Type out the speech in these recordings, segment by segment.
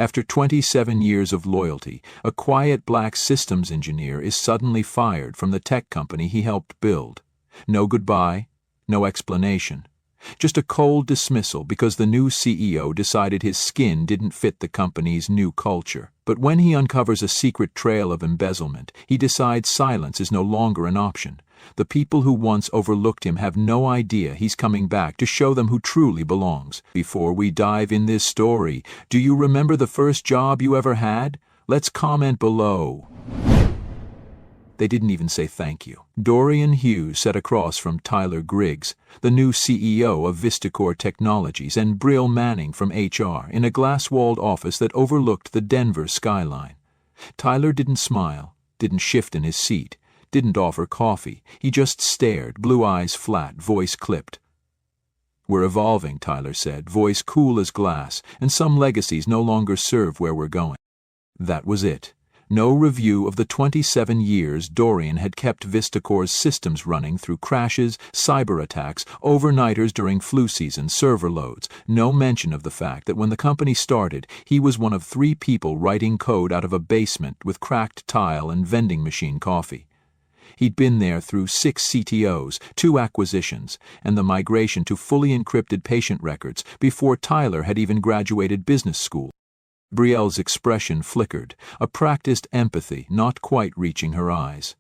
After 27 years of loyalty, a quiet black systems engineer is suddenly fired from the tech company he helped build. No goodbye, no explanation. Just a cold dismissal because the new CEO decided his skin didn't fit the company's new culture. But when he uncovers a secret trail of embezzlement, he decides silence is no longer an option. The people who once overlooked him have no idea he's coming back to show them who truly belongs. Before we dive in this story, do you remember the first job you ever had? Let's comment below. They didn't even say thank you. Dorian Hughes sat across from Tyler Griggs, the new CEO of Vistacor Technologies, and Brill Manning from HR, in a glass-walled office that overlooked the Denver skyline. Tyler didn't smile, didn't shift in his seat, didn't offer coffee. He just stared, blue eyes flat, voice clipped. "We're evolving," Tyler said, voice cool as glass, "and some legacies no longer serve where we're going." That was it. No review of the 27 years Dorian had kept Vistacor's systems running through crashes, cyber attacks, overnighters during flu season, server loads. No mention of the fact that when the company started, he was one of 3 people writing code out of a basement with cracked tile and vending machine coffee. He'd been there through 6 CTOs, 2 acquisitions, and the migration to fully encrypted patient records before Tyler had even graduated business school. Brielle's expression flickered, a practiced empathy not quite reaching her eyes.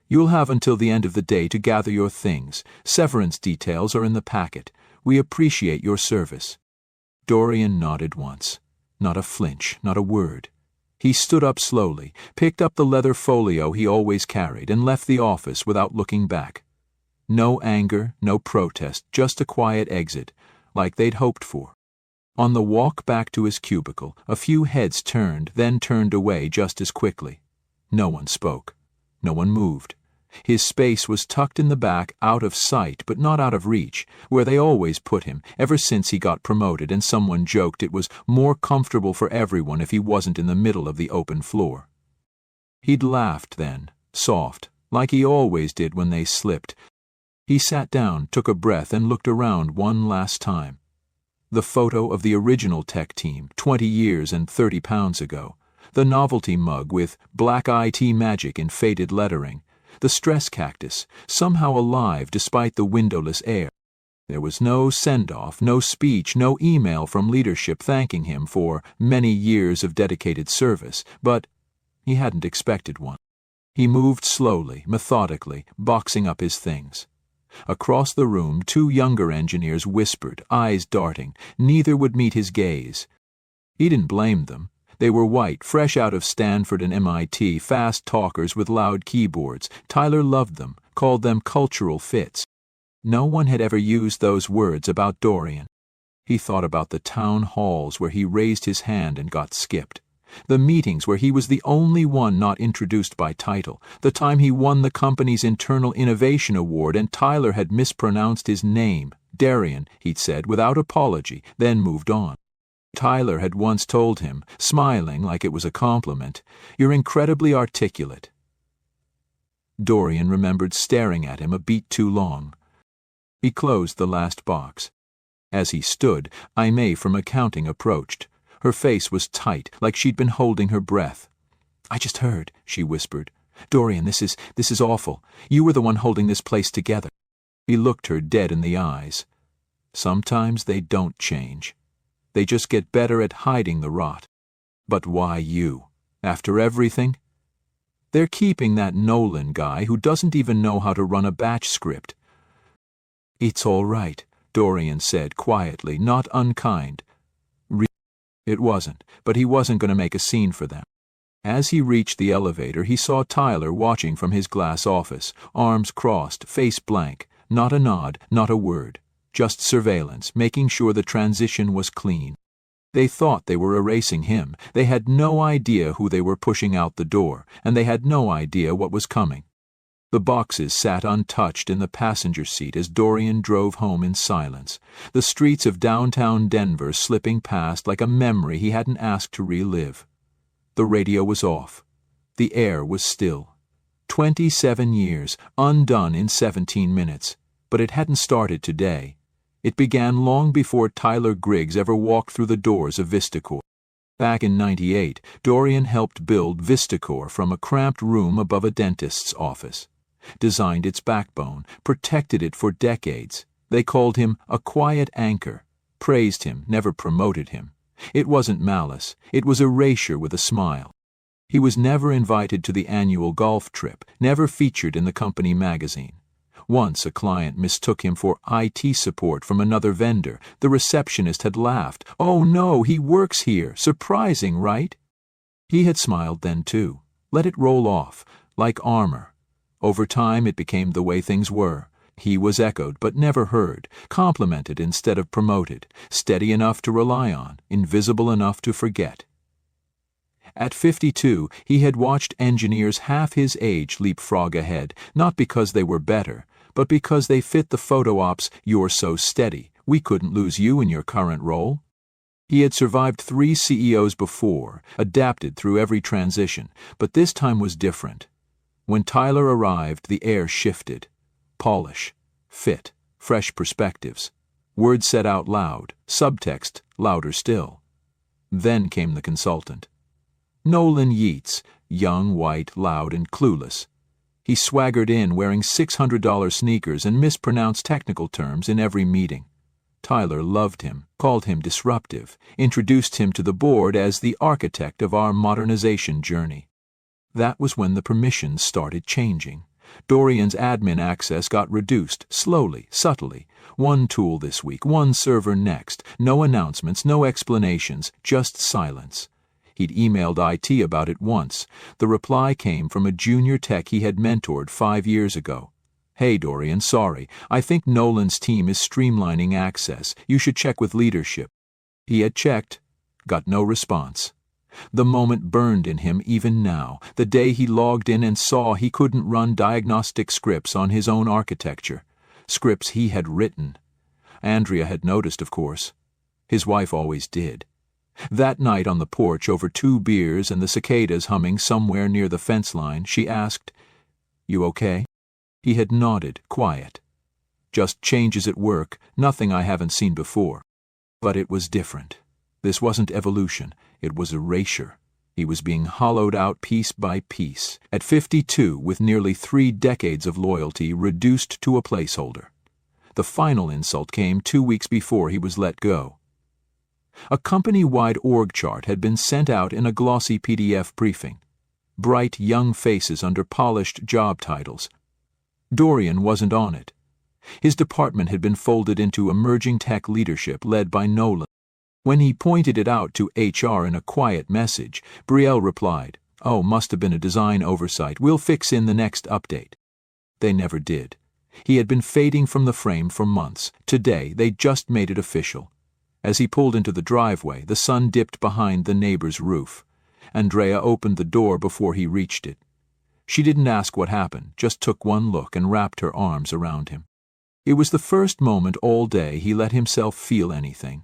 "You'll have until the end of the day to gather your things. Severance details are in the packet. We appreciate your service." Dorian nodded once. Not a flinch, not a word. He stood up slowly, picked up the leather folio he always carried, and left the office without looking back. No anger, no protest, just a quiet exit, like they'd hoped for. On the walk back to his cubicle, a few heads turned, then turned away just as quickly. No one spoke. No one moved. His space was tucked in the back, out of sight but not out of reach, where they always put him, ever since he got promoted, and someone joked it was more comfortable for everyone if he wasn't in the middle of the open floor. He'd laughed then, soft, like he always did when they slipped. He sat down, took a breath, and looked around one last time. The photo of the original tech team, 20 years and 30 pounds ago. The novelty mug with Black IT Magic in faded lettering. The stress cactus, somehow alive despite the windowless air. There was no send-off, no speech, no email from leadership thanking him for many years of dedicated service, but he hadn't expected one. He moved slowly, methodically, boxing up his things. Across the room, 2 younger engineers whispered, eyes darting. Neither would meet his gaze. He didn't blame them. They were white, fresh out of Stanford and MIT, fast talkers with loud keyboards. Tyler loved them, called them cultural fits. No one had ever used those words about Dorian. He thought about the town halls where he raised his hand and got skipped. The meetings where he was the only one not introduced by title. The time he won the company's Internal Innovation Award and Tyler had mispronounced his name. Darian, he'd said, without apology, then moved on. Tyler had once told him, smiling like it was a compliment, "You're incredibly articulate." Dorian remembered staring at him a beat too long. He closed the last box. As he stood, Aimee from accounting approached. Her face was tight, like she'd been holding her breath. "I just heard," she whispered. "Dorian, this is awful. You were the one holding this place together." He looked her dead in the eyes. Sometimes they don't change. They just get better at hiding the rot. But why you? After everything? They're keeping that Nolan guy who doesn't even know how to run a batch script. "It's all right," Dorian said quietly, not unkind. It wasn't, but he wasn't going to make a scene for them. As he reached the elevator, he saw Tyler watching from his glass office, arms crossed, face blank, not a nod, not a word, just surveillance, making sure the transition was clean. They thought they were erasing him. They had no idea who they were pushing out the door, and they had no idea what was coming. The boxes sat untouched in the passenger seat as Dorian drove home in silence, the streets of downtown Denver slipping past like a memory he hadn't asked to relive. The radio was off. The air was still. 27 years, undone in 17 minutes. But it hadn't started today. It began long before Tyler Griggs ever walked through the doors of Vistacor. Back in '98, Dorian helped build VistaCore from a cramped room above a dentist's office. Designed its backbone, protected it for decades. They called him a quiet anchor, praised him, never promoted him. It wasn't malice, it was erasure with a smile. He was never invited to the annual golf trip, never featured in the company magazine. Once a client mistook him for IT support from another vendor. The receptionist had laughed. "Oh no, he works here. Surprising, right?" He had smiled then too. Let it roll off, like armor. Over time it became the way things were. He was echoed but never heard, complimented instead of promoted, steady enough to rely on, invisible enough to forget. At 52, he had watched engineers half his age leapfrog ahead, not because they were better, but because they fit the photo op's "you're so steady, we couldn't lose you in your current role." He had survived 3 CEOs before, adapted through every transition, but this time was different. When Tyler arrived, the air shifted. Polish, fit, fresh perspectives. Words said out loud, subtext louder still. Then came the consultant. Nolan Yeats, young, white, loud, and clueless. He swaggered in wearing $600 sneakers and mispronounced technical terms in every meeting. Tyler loved him, called him disruptive, introduced him to the board as the architect of our modernization journey. That was when the permissions started changing. Dorian's admin access got reduced, slowly, subtly. One tool this week, one server next. No announcements, no explanations, just silence. He'd emailed IT about it once. The reply came from a junior tech he had mentored 5 years ago. "Hey, Dorian, sorry. I think Nolan's team is streamlining access. You should check with leadership." He had checked, got no response. The moment burned in him even now, the day he logged in and saw he couldn't run diagnostic scripts on his own architecture. Scripts he had written. Andrea had noticed, of course. His wife always did. That night on the porch over 2 beers and the cicadas humming somewhere near the fence line, she asked, "You okay?" He had nodded, quiet. "Just changes at work, nothing I haven't seen before." But it was different. This wasn't evolution, it was erasure. He was being hollowed out piece by piece. At 52, with nearly 3 decades of loyalty reduced to a placeholder. The final insult came 2 weeks before he was let go. A company-wide org chart had been sent out in a glossy PDF briefing. Bright young faces under polished job titles. Dorian wasn't on it. His department had been folded into emerging tech leadership led by Nolan. When he pointed it out to HR in a quiet message, Brielle replied, "Oh, must have been a design oversight. We'll fix in the next update." They never did. He had been fading from the frame for months. Today, they just made it official. As he pulled into the driveway, the sun dipped behind the neighbor's roof. Andrea opened the door before he reached it. She didn't ask what happened, just took one look and wrapped her arms around him. It was the first moment all day he let himself feel anything.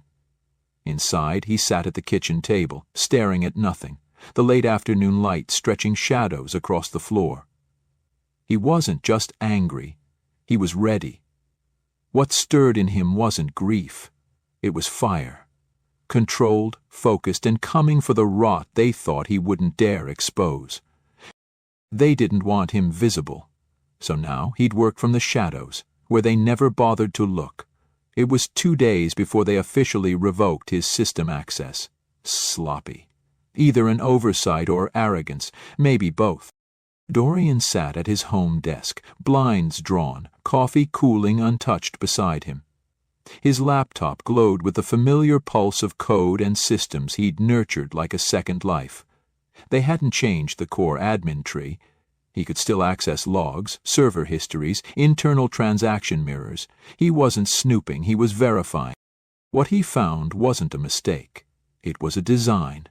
Inside, he sat at the kitchen table, staring at nothing, the late afternoon light stretching shadows across the floor. He wasn't just angry. He was ready. What stirred in him wasn't grief. It was fire. Controlled, focused, and coming for the rot they thought he wouldn't dare expose. They didn't want him visible, so now he'd work from the shadows, where they never bothered to look. It was 2 days before they officially revoked his system access. Sloppy. Either an oversight or arrogance, maybe both. Dorian sat at his home desk, blinds drawn, coffee cooling untouched beside him. His laptop glowed with the familiar pulse of code and systems he'd nurtured like a second life. They hadn't changed the core admin tree. He could still access logs, server histories, internal transaction mirrors. He wasn't snooping, he was verifying. What he found wasn't a mistake. It was a design.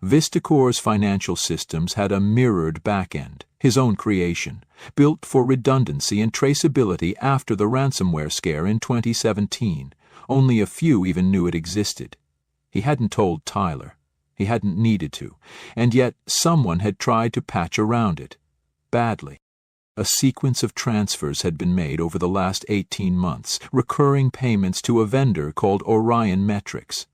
VistaCore's financial systems had a mirrored back-end, his own creation, built for redundancy and traceability after the ransomware scare in 2017. Only a few even knew it existed. He hadn't told Tyler. He hadn't needed to. And yet someone had tried to patch around it. Badly. A sequence of transfers had been made over the last 18 months, recurring payments to a vendor called Orion Metrics.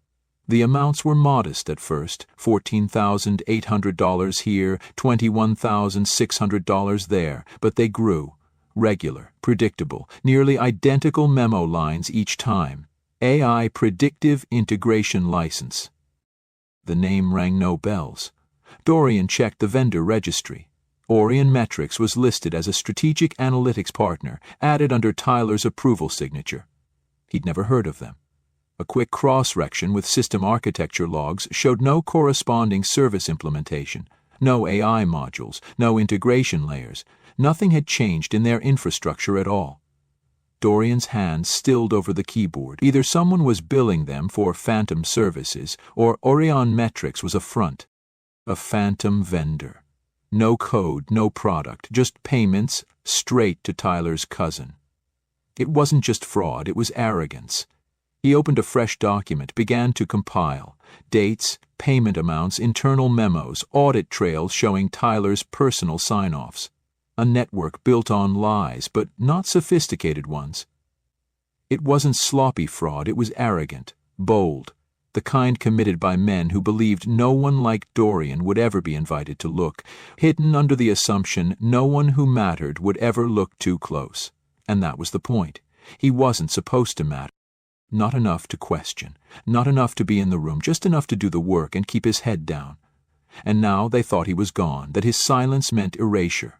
The amounts were modest at first, $14,800 here, $21,600 there, but they grew. Regular, predictable, nearly identical memo lines each time. AI Predictive Integration License. The name rang no bells. Dorian checked the vendor registry. Orion Metrics was listed as a strategic analytics partner, added under Tyler's approval signature. He'd never heard of them. A quick cross-section with system architecture logs showed no corresponding service implementation, no AI modules, no integration layers. Nothing had changed in their infrastructure at all. Dorian's hand stilled over the keyboard. Either someone was billing them for phantom services, or Orion Metrics was a front. A phantom vendor. No code, no product, just payments straight to Tyler's cousin. It wasn't just fraud, it was arrogance. He opened a fresh document, began to compile. Dates, payment amounts, internal memos, audit trails showing Tyler's personal sign-offs. A network built on lies, but not sophisticated ones. It wasn't sloppy fraud, it was arrogant, bold, the kind committed by men who believed no one like Dorian would ever be invited to look, hidden under the assumption no one who mattered would ever look too close. And that was the point. He wasn't supposed to matter. Not enough to question, not enough to be in the room, just enough to do the work and keep his head down. And now they thought he was gone, that his silence meant erasure.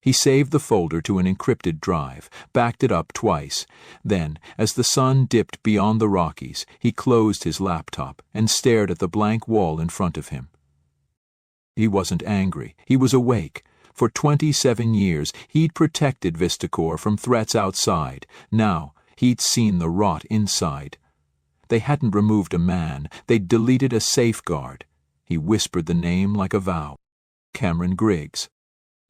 He saved the folder to an encrypted drive, backed it up twice. Then, as the sun dipped beyond the Rockies, he closed his laptop and stared at the blank wall in front of him. He wasn't angry. He was awake. For 27 years, he'd protected VistaCore from threats outside. Now, he'd seen the rot inside. They hadn't removed a man. They'd deleted a safeguard. He whispered the name like a vow. Cameron Griggs.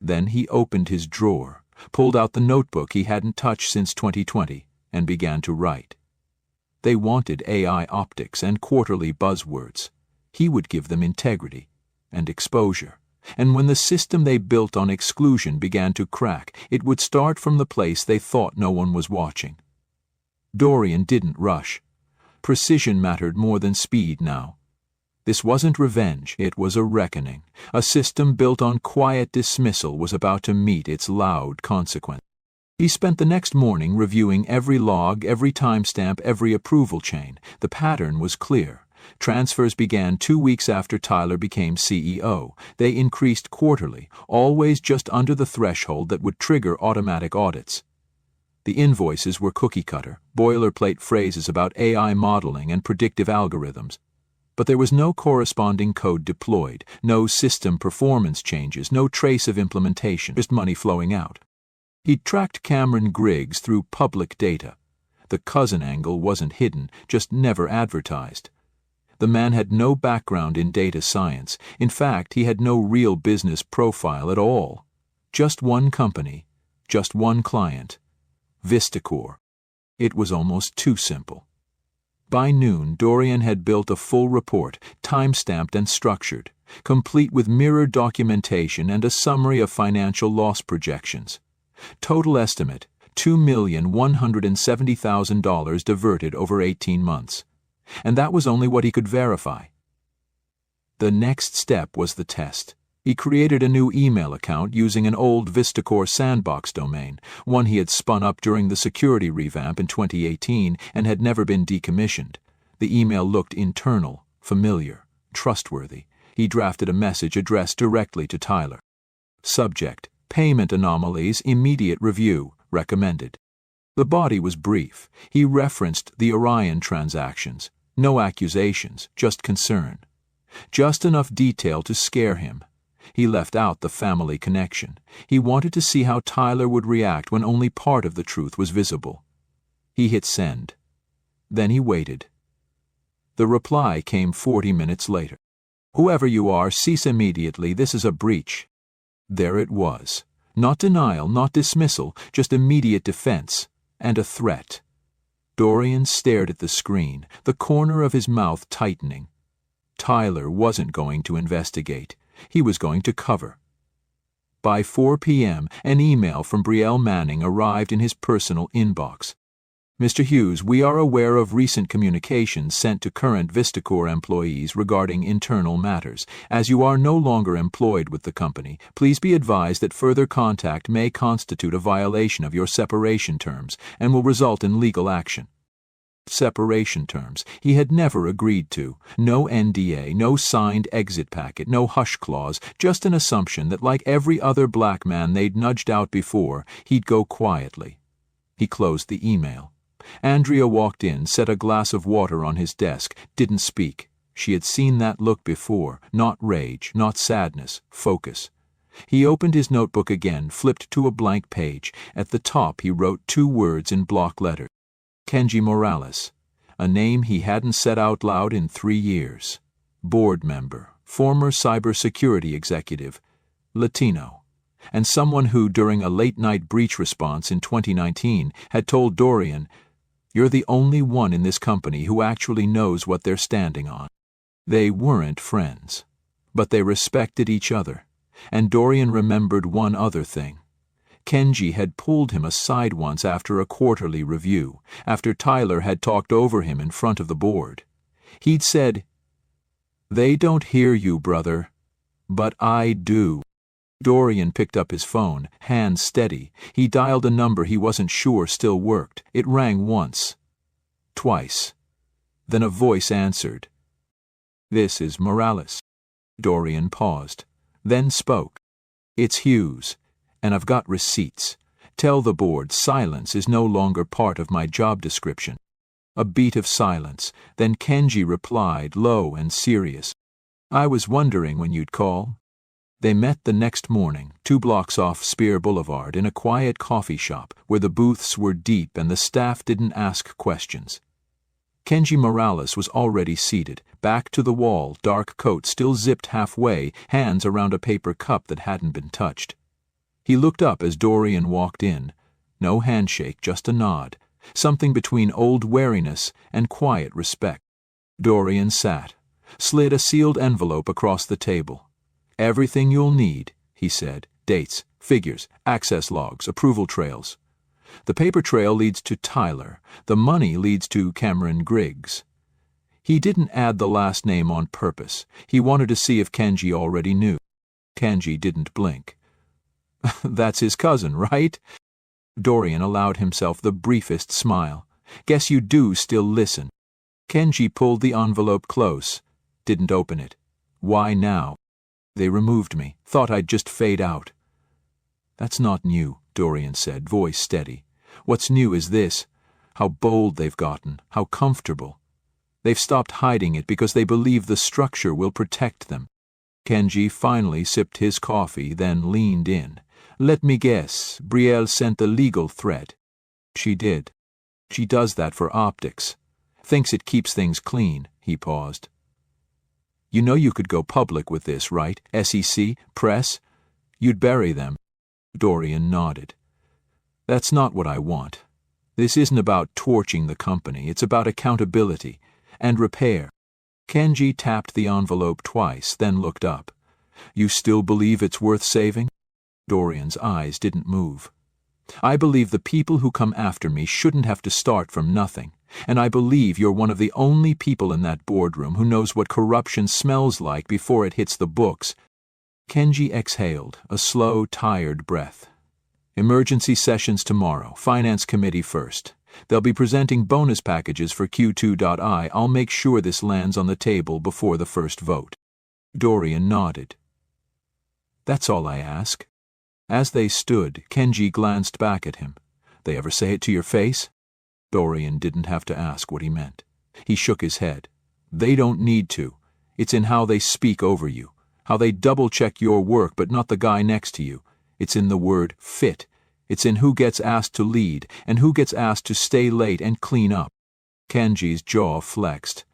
Then he opened his drawer, pulled out the notebook he hadn't touched since 2020, and began to write. They wanted AI optics and quarterly buzzwords. He would give them integrity and exposure. And when the system they built on exclusion began to crack, it would start from the place they thought no one was watching. Dorian didn't rush. Precision mattered more than speed now. This wasn't revenge, it was a reckoning. A system built on quiet dismissal was about to meet its loud consequence. He spent the next morning reviewing every log, every timestamp, every approval chain. The pattern was clear. Transfers began 2 weeks after Tyler became CEO. They increased quarterly, always just under the threshold that would trigger automatic audits. The invoices were cookie-cutter, boilerplate phrases about AI modeling and predictive algorithms. But there was no corresponding code deployed, no system performance changes, no trace of implementation, just money flowing out. He'd tracked Cameron Griggs through public data. The cousin angle wasn't hidden, just never advertised. The man had no background in data science. In fact, he had no real business profile at all. Just one company, just one client. VistaCore. It was almost too simple. By noon, Dorian had built a full report, time-stamped and structured, complete with mirrored documentation and a summary of financial loss projections. Total estimate, $2,170,000 diverted over 18 months. And that was only what he could verify. The next step was the test. He created a new email account using an old VistaCore sandbox domain, one he had spun up during the security revamp in 2018 and had never been decommissioned. The email looked internal, familiar, trustworthy. He drafted a message addressed directly to Tyler. Subject: Payment anomalies, immediate review, recommended. The body was brief. He referenced the Orion transactions. No accusations, just concern. Just enough detail to scare him. He left out the family connection. He wanted to see how Tyler would react when only part of the truth was visible. He hit send. Then he waited. The reply came 40 minutes later. Whoever you are, cease immediately. This is a breach. There it was. Not denial, not dismissal, just immediate defense. And a threat. Dorian stared at the screen, the corner of his mouth tightening. Tyler wasn't going to investigate. He was going to cover. By 4 p.m., an email from Brielle Manning arrived in his personal inbox. Mr. Hughes, we are aware of recent communications sent to current VistaCorp employees regarding internal matters. As you are no longer employed with the company, please be advised that further contact may constitute a violation of your separation terms and will result in legal action. Separation terms he had never agreed to. No NDA, no signed exit packet, no hush clause, just an assumption that like every other black man they'd nudged out before, he'd go quietly. He closed the email. Andrea walked in, set a glass of water on his desk, didn't speak. She had seen that look before, not rage, not sadness, focus. He opened his notebook again, flipped to a blank page. At the top he wrote 2 words in block letters. Kenji Morales, a name he hadn't said out loud in 3 years. Board member, former cybersecurity executive, Latino, and someone who, during a late-night breach response in 2019, had told Dorian, "You're the only one in this company who actually knows what they're standing on." They weren't friends, but they respected each other, and Dorian remembered one other thing. Kenji had pulled him aside once after a quarterly review, after Tyler had talked over him in front of the board. He'd said, "They don't hear you, brother, but I do." Dorian picked up his phone, hands steady. He dialed a number he wasn't sure still worked. It rang once. Twice. Then a voice answered. "This is Morales." Dorian paused, then spoke. "It's Hughes, and I've got receipts. Tell the board silence is no longer part of my job description." A beat of silence. Then Kenji replied, low and serious. "I was wondering when you'd call." They met the next morning, 2 blocks off Spear Boulevard, in a quiet coffee shop where the booths were deep and the staff didn't ask questions. Kenji Morales was already seated, back to the wall, dark coat still zipped halfway, hands around a paper cup that hadn't been touched. He looked up as Dorian walked in. No handshake, just a nod, something between old wariness and quiet respect. Dorian sat, slid a sealed envelope across the table. "Everything you'll need," he said. "Dates, figures, access logs, approval trails. The paper trail leads to Tyler. The money leads to Cameron Griggs." He didn't add the last name on purpose. He wanted to see if Kenji already knew. Kenji didn't blink. "That's his cousin, right?" Dorian allowed himself the briefest smile. "Guess you do still listen." Kenji pulled the envelope close. Didn't open it. "Why now?" "They removed me. Thought I'd just fade out." "That's not new," Dorian said, voice steady. "What's new is this. How bold they've gotten. How comfortable. They've stopped hiding it because they believe the structure will protect them." Kenji finally sipped his coffee, then leaned in. "Let me guess, Brielle sent a legal threat." "She did. She does that for optics. Thinks it keeps things clean." He paused. "You know you could go public with this, right? SEC, press? You'd bury them." Dorian nodded. "That's not what I want. This isn't about torching the company. It's about accountability and repair." Kenji tapped the envelope twice, then looked up. "You still believe it's worth saving?" Dorian's eyes didn't move. "I believe the people who come after me shouldn't have to start from nothing. And I believe you're one of the only people in that boardroom who knows what corruption smells like before it hits the books." Kenji exhaled, a slow, tired breath. "Emergency sessions tomorrow, Finance Committee first. They'll be presenting bonus packages for Q2.I. I'll make sure this lands on the table before the first vote." Dorian nodded. "That's all I ask." As they stood, Kenji glanced back at him. "They ever say it to your face?" Dorian didn't have to ask what he meant. He shook his head. "They don't need to. It's in how they speak over you, how they double-check your work but not the guy next to you. It's in the word fit. It's in who gets asked to lead and who gets asked to stay late and clean up." Kenji's jaw flexed.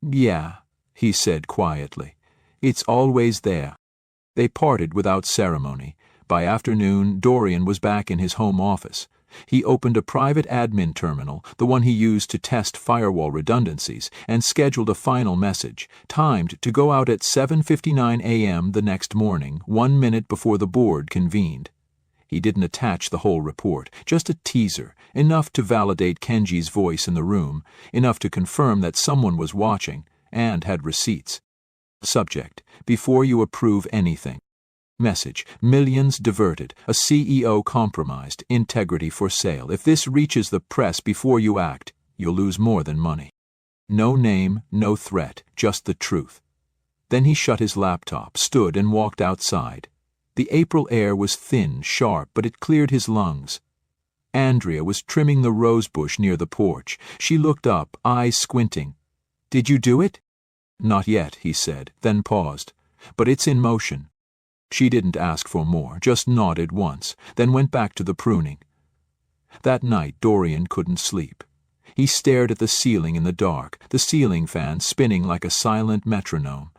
"Yeah," he said quietly. "It's always there." They parted without ceremony. By afternoon, Dorian was back in his home office. He opened a private admin terminal, the one he used to test firewall redundancies, and scheduled a final message, timed to go out at 7:59 a.m. the next morning, 1 minute before the board convened. He didn't attach the whole report, just a teaser, enough to validate Kenji's voice in the room, enough to confirm that someone was watching and had receipts. Subject: before you approve anything. Message: millions diverted, a CEO compromised, integrity for sale. If this reaches the press before you act, you'll lose more than money. No name, no threat, just the truth. Then he shut his laptop, stood and walked outside. The April air was thin, sharp, but it cleared his lungs. Andrea was trimming the rosebush near the porch. She looked up, eyes squinting. "Did you do it?" "Not yet," he said, then paused. "But it's in motion." She didn't ask for more, just nodded once, then went back to the pruning. That night Dorian couldn't sleep. He stared at the ceiling in the dark, the ceiling fan spinning like a silent metronome.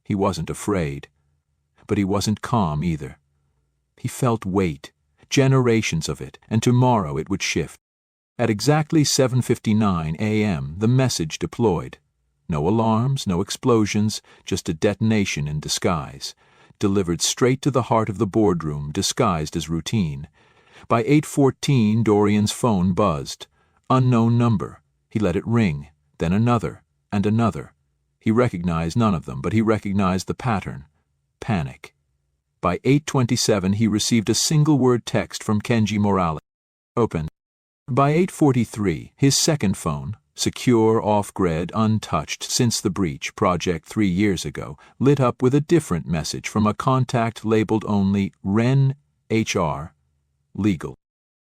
He wasn't afraid, but he wasn't calm either. He felt weight, generations of it, and tomorrow it would shift. At exactly 7:59 a.m. the message deployed. No alarms, no explosions, just a detonation in disguise, delivered straight to the heart of the boardroom, disguised as routine. By 8:14 Dorian's phone buzzed. Unknown number. He let it ring, then another, and another. He recognized none of them, but he recognized the pattern. Panic. By 8:27 he received a single-word text from Kenji Morales. Open. By 8:43, his second phone, secure, off-grid, untouched since the breach project 3 years ago, lit up with a different message from a contact labeled only Ren HR, legal.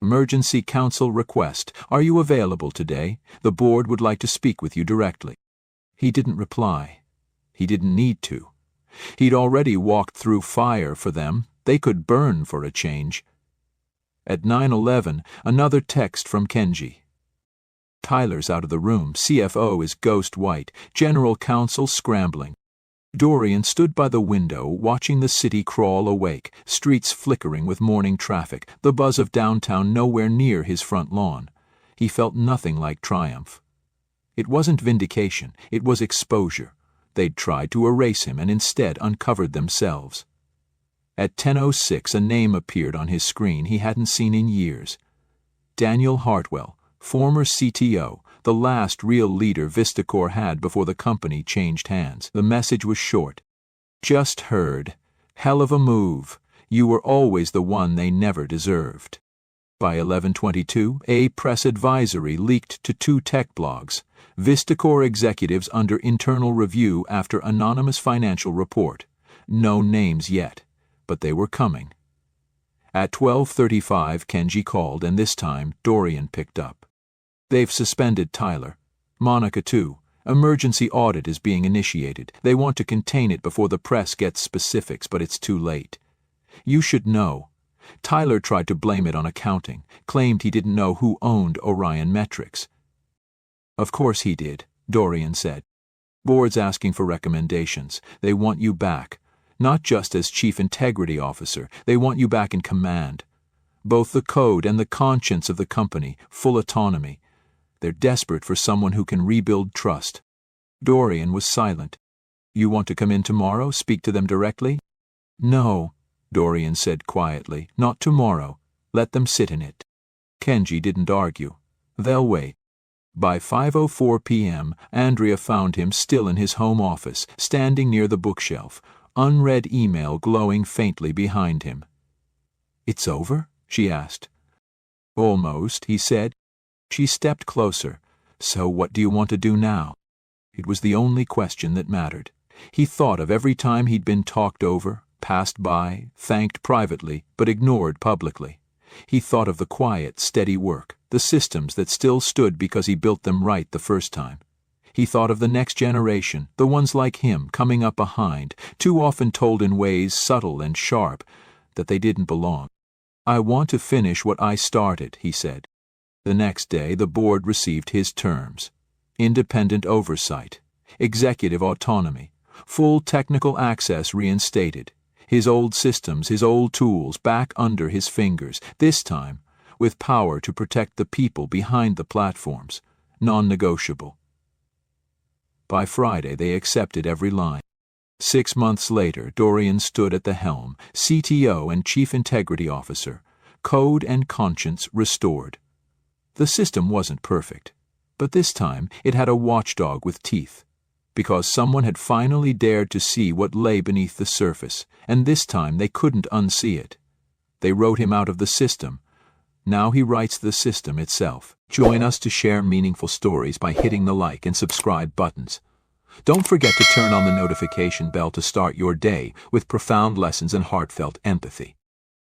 Emergency counsel request. Are you available today? The board would like to speak with you directly. He didn't reply. He didn't need to. He'd already walked through fire for them. They could burn for a change. At 9:11, another text from Kenji. Tyler's out of the room. CFO is ghost white. General counsel scrambling. Dorian stood by the window, watching the city crawl awake, streets flickering with morning traffic, the buzz of downtown nowhere near his front lawn. He felt nothing like triumph. It wasn't vindication, it was exposure. They'd tried to erase him and instead uncovered themselves. At 10:06, a name appeared on his screen he hadn't seen in years. Daniel Hartwell, former CTO, the last real leader Vistacor had before the company changed hands. The message was short. Just heard. Hell of a move. You were always the one they never deserved. By 11:22, a press advisory leaked to 2 tech blogs. Vistacor executives under internal review after anonymous financial report. No names yet, but they were coming. At 12:35, Kenji called, and this time Dorian picked up. They've suspended Tyler. Monica too. Emergency audit is being initiated. They want to contain it before the press gets specifics, but it's too late. You should know. Tyler tried to blame it on accounting, claimed he didn't know who owned Orion Metrics. Of course he did, Dorian said. Board's asking for recommendations. They want you back. Not just as Chief Integrity Officer. They want you back in command. Both the code and the conscience of the company, full autonomy. They're desperate for someone who can rebuild trust. Dorian was silent. You want to come in tomorrow, speak to them directly? No, Dorian said quietly. Not tomorrow. Let them sit in it. Kenji didn't argue. They'll wait. By 5:04 p.m., Andrea found him still in his home office, standing near the bookshelf, unread email glowing faintly behind him. It's over? She asked. Almost, he said. She stepped closer. So what do you want to do now? It was the only question that mattered. He thought of every time he'd been talked over, passed by, thanked privately, but ignored publicly. He thought of the quiet, steady work, the systems that still stood because he built them right the first time. He thought of the next generation, the ones like him coming up behind, too often told in ways subtle and sharp that they didn't belong. I want to finish what I started, he said. The next day, the board received his terms. Independent oversight, executive autonomy, full technical access reinstated, his old systems, his old tools back under his fingers, this time with power to protect the people behind the platforms, non-negotiable. By Friday, they accepted every line. 6 months later, Dorian stood at the helm, CTO and Chief Integrity Officer, code and conscience restored. The system wasn't perfect, but this time it had a watchdog with teeth, because someone had finally dared to see what lay beneath the surface, and this time they couldn't unsee it. They wrote him out of the system. Now he writes the system itself. Join us to share meaningful stories by hitting the like and subscribe buttons. Don't forget to turn on the notification bell to start your day with profound lessons and heartfelt empathy.